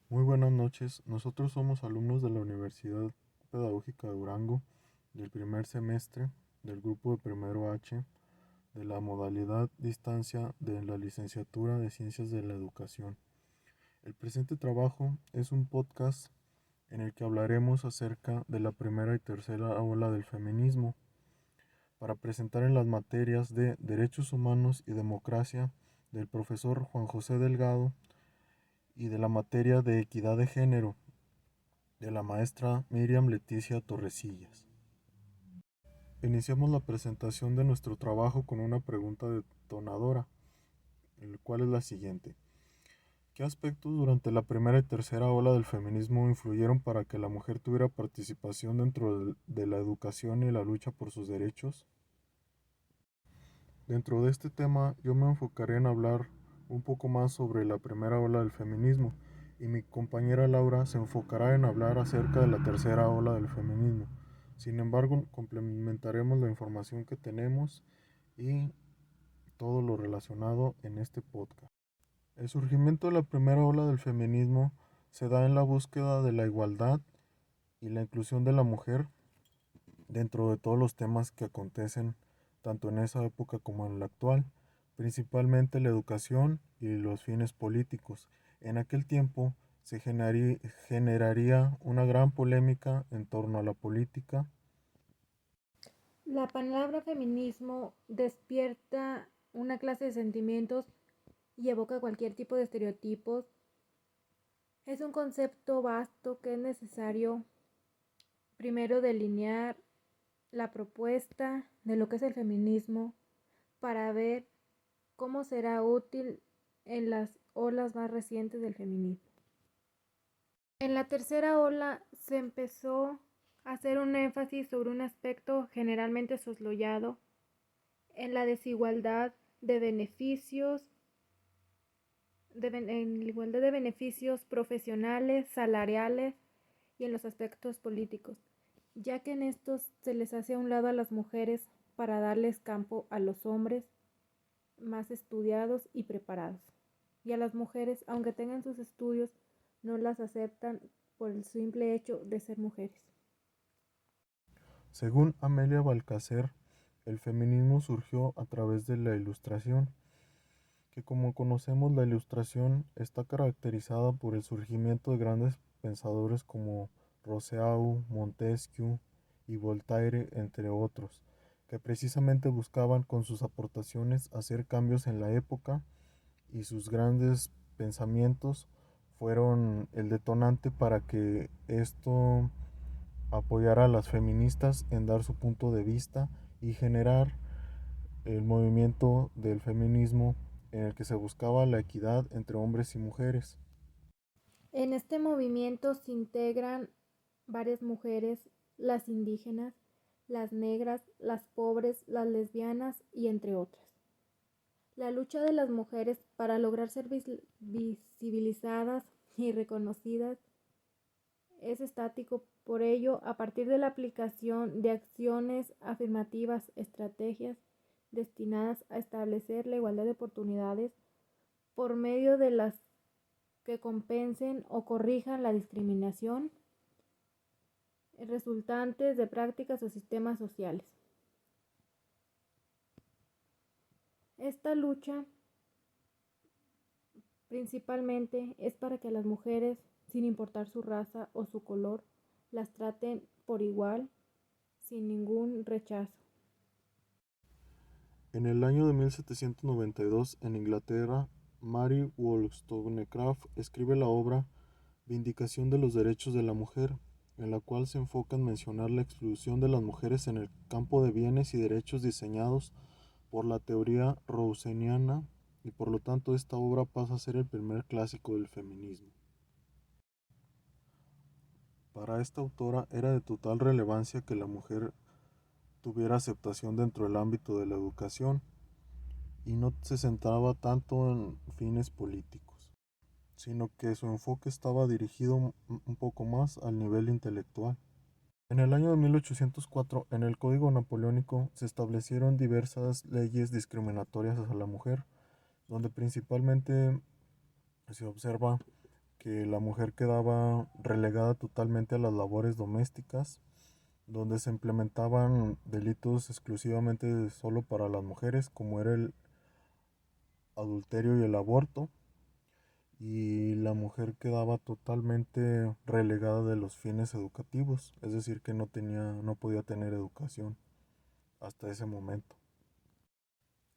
Muy buenas noches. Nosotros somos alumnos de la Universidad Pedagógica de Durango, del primer semestre, del grupo de primero H, de la modalidad distancia de la licenciatura de Ciencias de la Educación. El presente trabajo es un podcast en el que hablaremos acerca de la primera y tercera ola del feminismo, para presentar en las materias de Derechos Humanos y Democracia del profesor Juan José Delgado y de la materia de Equidad de Género de la maestra Miriam Leticia Torrecillas. Iniciamos la presentación de nuestro trabajo con una pregunta detonadora, el cual es la siguiente. ¿Qué aspectos durante la primera y tercera ola del feminismo influyeron para que la mujer tuviera participación dentro de la educación y la lucha por sus derechos? Dentro de este tema yo me enfocaré en hablar un poco más sobre la primera ola del feminismo y mi compañera Laura se enfocará en hablar acerca de la tercera ola del feminismo. Sin embargo, complementaremos la información que tenemos y todo lo relacionado en este podcast. El surgimiento de la primera ola del feminismo se da en la búsqueda de la igualdad y la inclusión de la mujer dentro de todos los temas que acontecen tanto en esa época como en la actual, principalmente la educación y los fines políticos. En aquel tiempo se generaría una gran polémica en torno a la política. La palabra feminismo despierta una clase de sentimientos y evoca cualquier tipo de estereotipos. Es un concepto vasto que es necesario primero delinear la propuesta de lo que es el feminismo para ver cómo será útil en las olas más recientes del feminismo. En la tercera ola se empezó a hacer un énfasis sobre un aspecto generalmente soslayado en la desigualdad de beneficios, en la igualdad de beneficios profesionales, salariales y en los aspectos políticos, ya que en estos se les hace a un lado a las mujeres para darles campo a los hombres más estudiados y preparados. Y a las mujeres, aunque tengan sus estudios, no las aceptan por el simple hecho de ser mujeres. Según Amelia Balcacer, el feminismo surgió a través de la Ilustración, que como conocemos la Ilustración está caracterizada por el surgimiento de grandes pensadores como Rousseau, Montesquieu y Voltaire, entre otros, que precisamente buscaban con sus aportaciones hacer cambios en la época, y sus grandes pensamientos fueron el detonante para que esto apoyara a las feministas en dar su punto de vista y generar el movimiento del feminismo en el que se buscaba la equidad entre hombres y mujeres. En este movimiento se integran varias mujeres, las indígenas, las negras, las pobres, las lesbianas y entre otras. La lucha de las mujeres para lograr ser visibilizadas y reconocidas es estático, por ello, a partir de la aplicación de acciones afirmativas, estrategias destinadas a establecer la igualdad de oportunidades por medio de las que compensen o corrijan la discriminación resultantes de prácticas o sistemas sociales. Esta lucha principalmente es para que las mujeres, sin importar su raza o su color, las traten por igual, sin ningún rechazo. En el año de 1792, en Inglaterra, Mary Wollstonecraft escribe la obra Vindicación de los Derechos de la Mujer, en la cual se enfoca en mencionar la exclusión de las mujeres en el campo de bienes y derechos diseñados por la teoría rawlsiana, y por lo tanto esta obra pasa a ser el primer clásico del feminismo. Para esta autora era de total relevancia que la mujer tuviera aceptación dentro del ámbito de la educación y no se centraba tanto en fines políticos, sino que su enfoque estaba dirigido un poco más al nivel intelectual. En el año de 1804, en el Código Napoleónico, se establecieron diversas leyes discriminatorias hacia la mujer, donde principalmente se observa que la mujer quedaba relegada totalmente a las labores domésticas, donde se implementaban delitos exclusivamente solo para las mujeres, como era el adulterio y el aborto, y la mujer quedaba totalmente relegada de los fines educativos, es decir, que no podía tener educación hasta ese momento.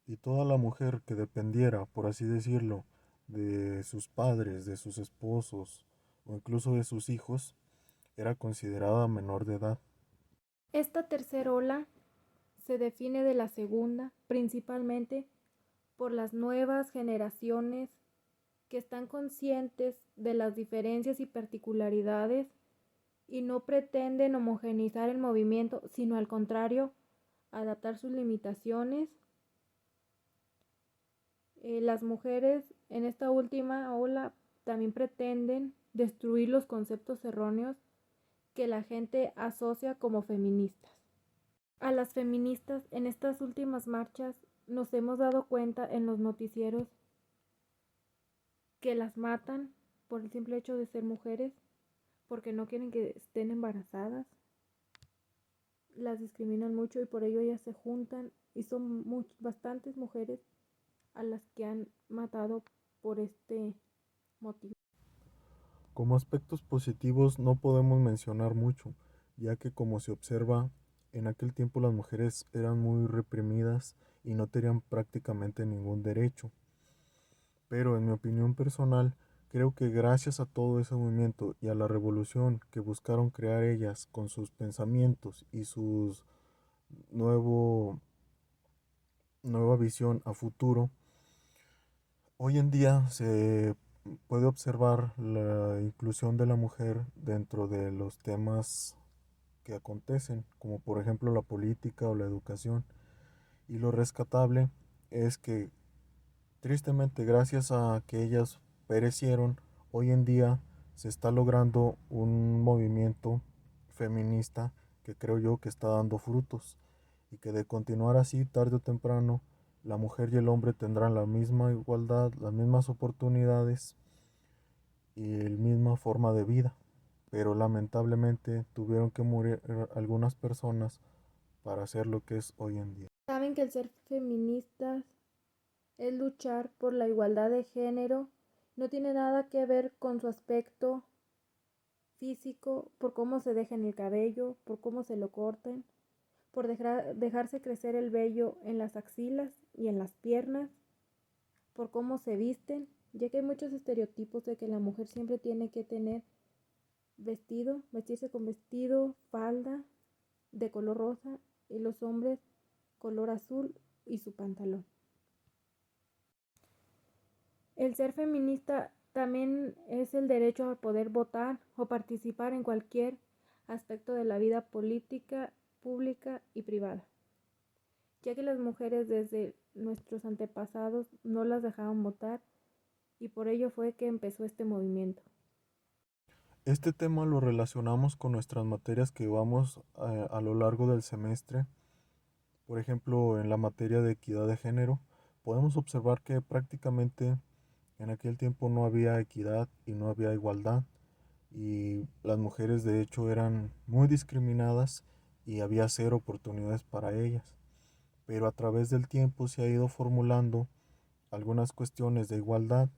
Y toda la mujer que dependiera, por así decirlo, de sus padres, de sus esposos o incluso de sus hijos, era considerada menor de edad. Esta tercera ola se define de la segunda principalmente por las nuevas generaciones que están conscientes de las diferencias y particularidades y no pretenden homogeneizar el movimiento, sino al contrario, adaptar sus limitaciones. Las mujeres en esta última ola también pretenden destruir los conceptos erróneos que la gente asocia como feministas. A las feministas en estas últimas marchas nos hemos dado cuenta en los noticieros que las matan por el simple hecho de ser mujeres, porque no quieren que estén embarazadas, las discriminan mucho y por ello ellas se juntan y son bastantes mujeres a las que han matado por este motivo. Como aspectos positivos no podemos mencionar mucho, ya que como se observa, en aquel tiempo las mujeres eran muy reprimidas y no tenían prácticamente ningún derecho. Pero en mi opinión personal, creo que gracias a todo ese movimiento y a la revolución que buscaron crear ellas con sus pensamientos y sus nuevo, nueva visión a futuro, hoy en día se puede observar la inclusión de la mujer dentro de los temas que acontecen, como por ejemplo la política o la educación. Y lo rescatable es que tristemente gracias a que ellas perecieron, hoy en día se está logrando un movimiento feminista que creo yo que está dando frutos y que de continuar así tarde o temprano la mujer y el hombre tendrán la misma igualdad, las mismas oportunidades y la misma forma de vida. Pero lamentablemente tuvieron que morir algunas personas para hacer lo que es hoy en día. Saben que el ser feministas es luchar por la igualdad de género, no tiene nada que ver con su aspecto físico, por cómo se dejen el cabello, por cómo se lo corten, por dejarse crecer el vello en las axilas y en las piernas, por cómo se visten, ya que hay muchos estereotipos de que la mujer siempre tiene que tener vestido, vestirse con vestido, falda de color rosa y los hombres color azul y su pantalón. El ser feminista también es el derecho a poder votar o participar en cualquier aspecto de la vida política, pública y privada, ya que las mujeres desde nuestros antepasados no las dejaban votar y por ello fue que empezó este movimiento. Este tema lo relacionamos con nuestras materias que vamos a lo largo del semestre. Por ejemplo, en la materia de equidad de género, podemos observar que prácticamente en aquel tiempo no había equidad y no había igualdad. Y las mujeres de hecho eran muy discriminadas y había cero oportunidades para ellas. Pero a través del tiempo se ha ido formulando algunas cuestiones de igualdad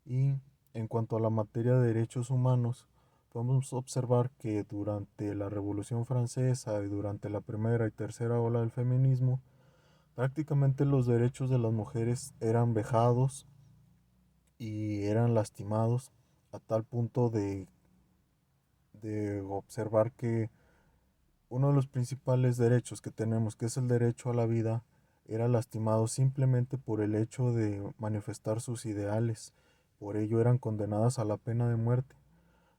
y en cuanto a la materia de derechos humanos, podemos observar que durante la Revolución Francesa y durante la primera y tercera ola del feminismo, prácticamente los derechos de las mujeres eran vejados y eran lastimados a tal punto de observar que uno de los principales derechos que tenemos, que es el derecho a la vida, era lastimado simplemente por el hecho de manifestar sus ideales. Por ello eran condenadas a la pena de muerte,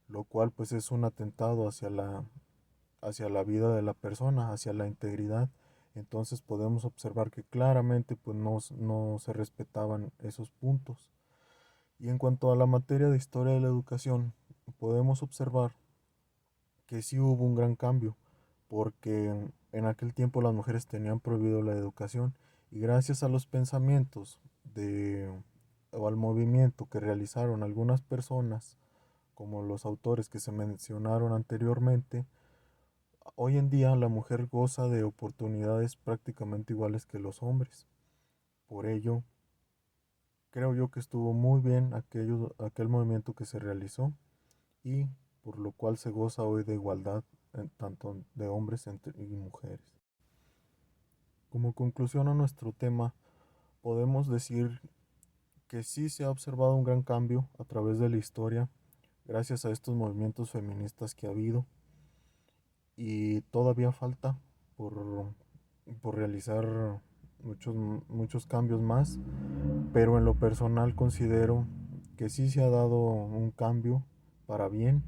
lo cual pues es un atentado hacia la vida de la persona, hacia la integridad. Entonces podemos observar que claramente pues no se respetaban esos puntos. Y en cuanto a la materia de historia de la educación, podemos observar que sí hubo un gran cambio, porque en aquel tiempo las mujeres tenían prohibido la educación y gracias a los pensamientos o al movimiento que realizaron algunas personas como los autores que se mencionaron anteriormente, hoy en día la mujer goza de oportunidades prácticamente iguales que los hombres. Por ello, creo yo que estuvo muy bien aquel movimiento que se realizó y por lo cual se goza hoy de igualdad tanto de hombres y mujeres. Como conclusión a nuestro tema, podemos decir que sí se ha observado un gran cambio a través de la historia gracias a estos movimientos feministas que ha habido y todavía falta por, por realizar muchos, muchos cambios más, pero en lo personal considero que sí se ha dado un cambio para bien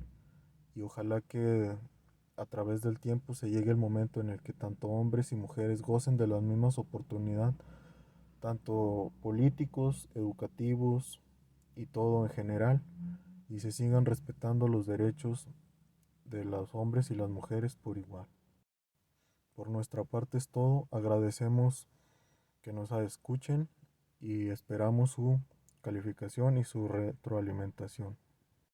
y ojalá que a través del tiempo se llegue el momento en el que tanto hombres y mujeres gocen de las mismas oportunidades, tanto políticos, educativos y todo en general, y se sigan respetando los derechos de los hombres y las mujeres por igual. Por nuestra parte es todo, agradecemos que nos escuchen y esperamos su calificación y su retroalimentación.